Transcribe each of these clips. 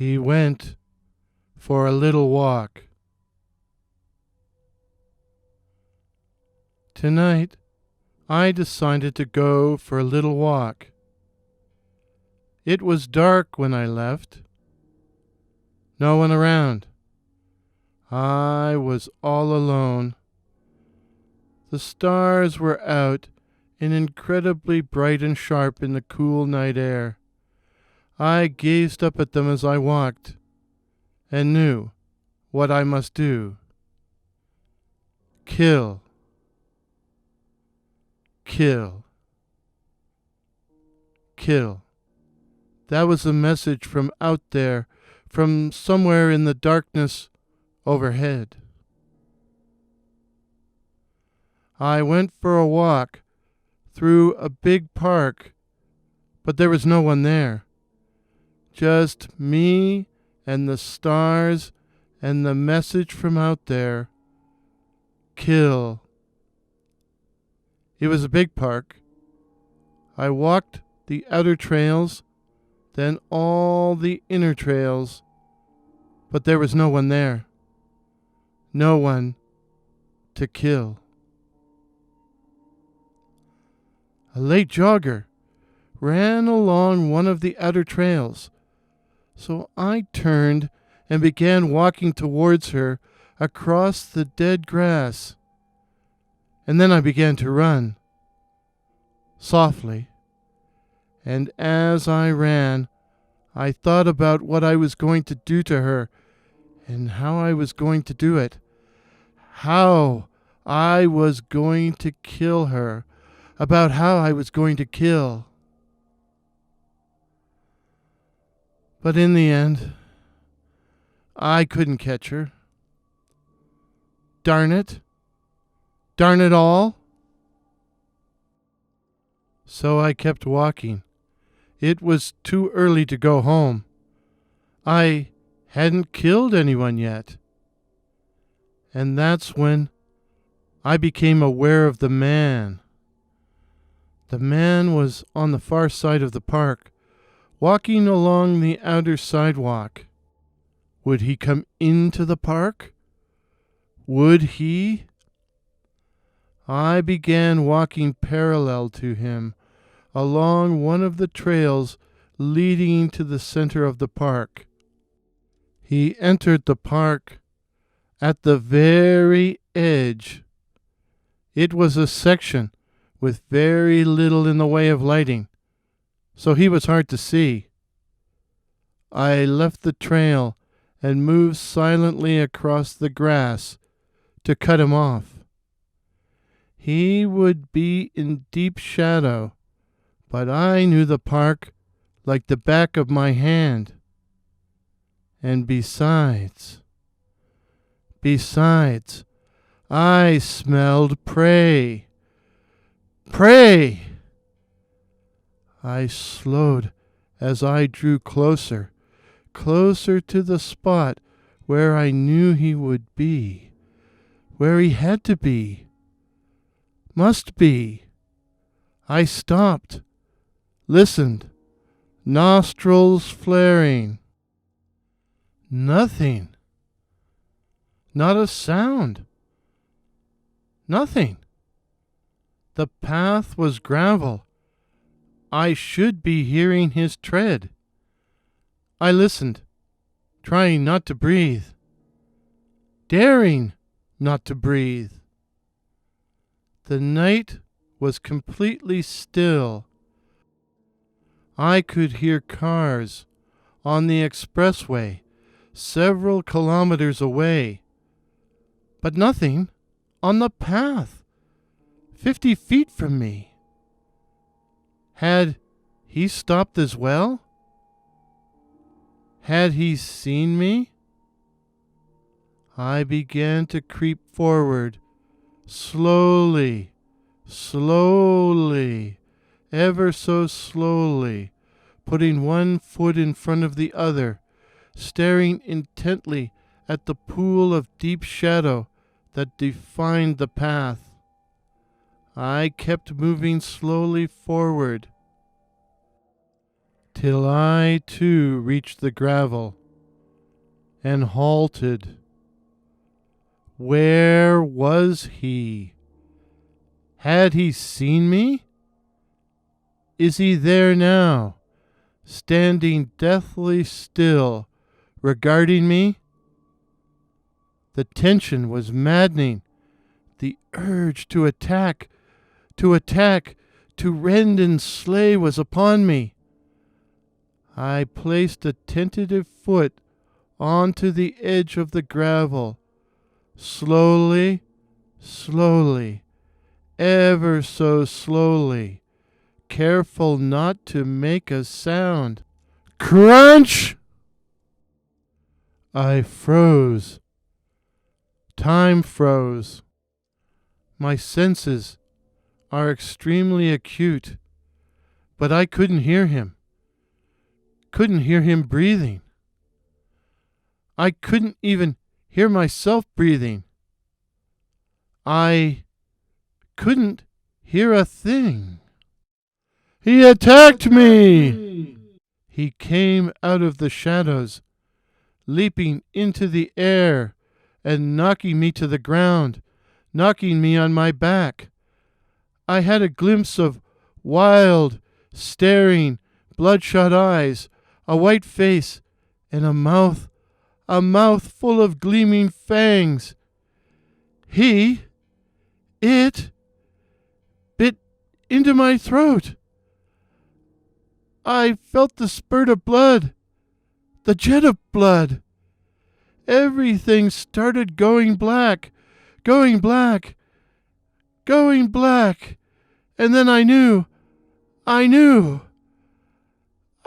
He went for a little walk. Tonight, I decided to go for a little walk. It was dark when I left. No one around. I was all alone. The stars were out and incredibly bright and sharp in the cool night air. I gazed up at them as I walked, and knew what I must do. Kill. Kill. Kill. That was a message from out there, from somewhere in the darkness overhead. I went for a walk through a big park, but there was no one there. Just me and the stars and the message from out there. Kill. It was a big park. I walked the outer trails, then all the inner trails, but there was no one there. No one to kill. A late jogger ran along one of the outer trails, so I turned and began walking towards her across the dead grass. And then I began to run, softly. And as I ran, I thought about what I was going to do to her and how I was going to do it. How I was going to kill her. About how I was going to kill. But in the end, I couldn't catch her. Darn it. Darn it all. So I kept walking. It was too early to go home. I hadn't killed anyone yet. And that's when I became aware of the man. The man was on the far side of the park, walking along the outer sidewalk. Would he come into the park? Would he? I began walking parallel to him, along one of the trails leading to the center of the park. He entered the park at the very edge. It was a section with very little in the way of lighting, so he was hard to see. I left the trail and moved silently across the grass to cut him off. He would be in deep shadow, but I knew the park like the back of my hand. And besides, I smelled prey. Prey! I slowed as I drew closer, closer to the spot where I knew he would be, where he had to be, must be. I stopped, listened, nostrils flaring. Nothing. Not a sound. Nothing. The path was gravel. I should be hearing his tread. I listened, trying not to breathe, daring not to breathe. The night was completely still. I could hear cars on the expressway several kilometers away, but nothing on the path 50 feet from me. Had he stopped as well? Had he seen me? I began to creep forward, slowly, ever so slowly, putting one foot in front of the other, staring intently at the pool of deep shadow that defined the path. I kept moving slowly forward, till I too reached the gravel. and halted. Where was he? Had he seen me? Is he there now, standing deathly still, regarding me? The tension was maddening. The urge to attack, to rend and slay was upon me. I placed a tentative foot onto the edge of the gravel. Slowly, ever so slowly, careful not to make a sound. Crunch! I froze. Time froze. My senses are extremely acute, but I couldn't hear him. Couldn't hear him breathing. I couldn't even hear myself breathing. I couldn't hear a thing. He attacked me! He came out of the shadows, leaping into the air and knocking me to the ground, knocking me on my back. I had a glimpse of wild, staring, bloodshot eyes, a white face, and a mouth full of gleaming fangs. It bit into my throat. I felt the spurt of blood, the jet of blood. Everything started going black. And then I knew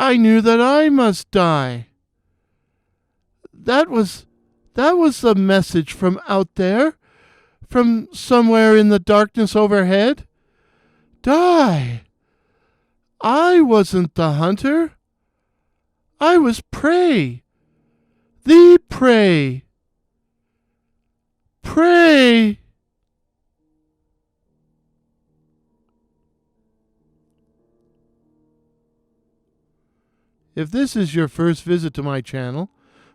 that I must die. That was the message from out there, from somewhere in the darkness overhead. Die. I wasn't the hunter. I was prey. The prey. Prey. If this is your first visit to my channel,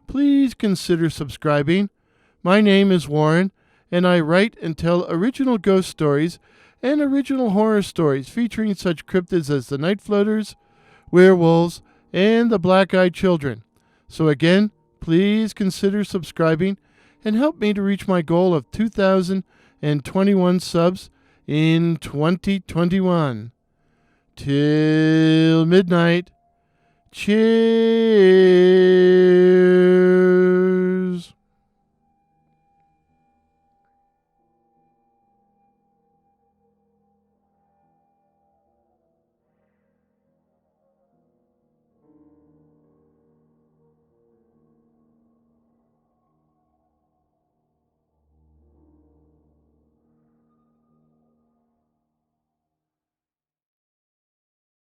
please consider subscribing. My name is Warren, and I write and tell original ghost stories and original horror stories featuring such cryptids as the Night Floaters, werewolves, and the Black-Eyed Children. So again, please consider subscribing and help me to reach my goal of 2,021 subs in 2021. Till midnight. Cheers.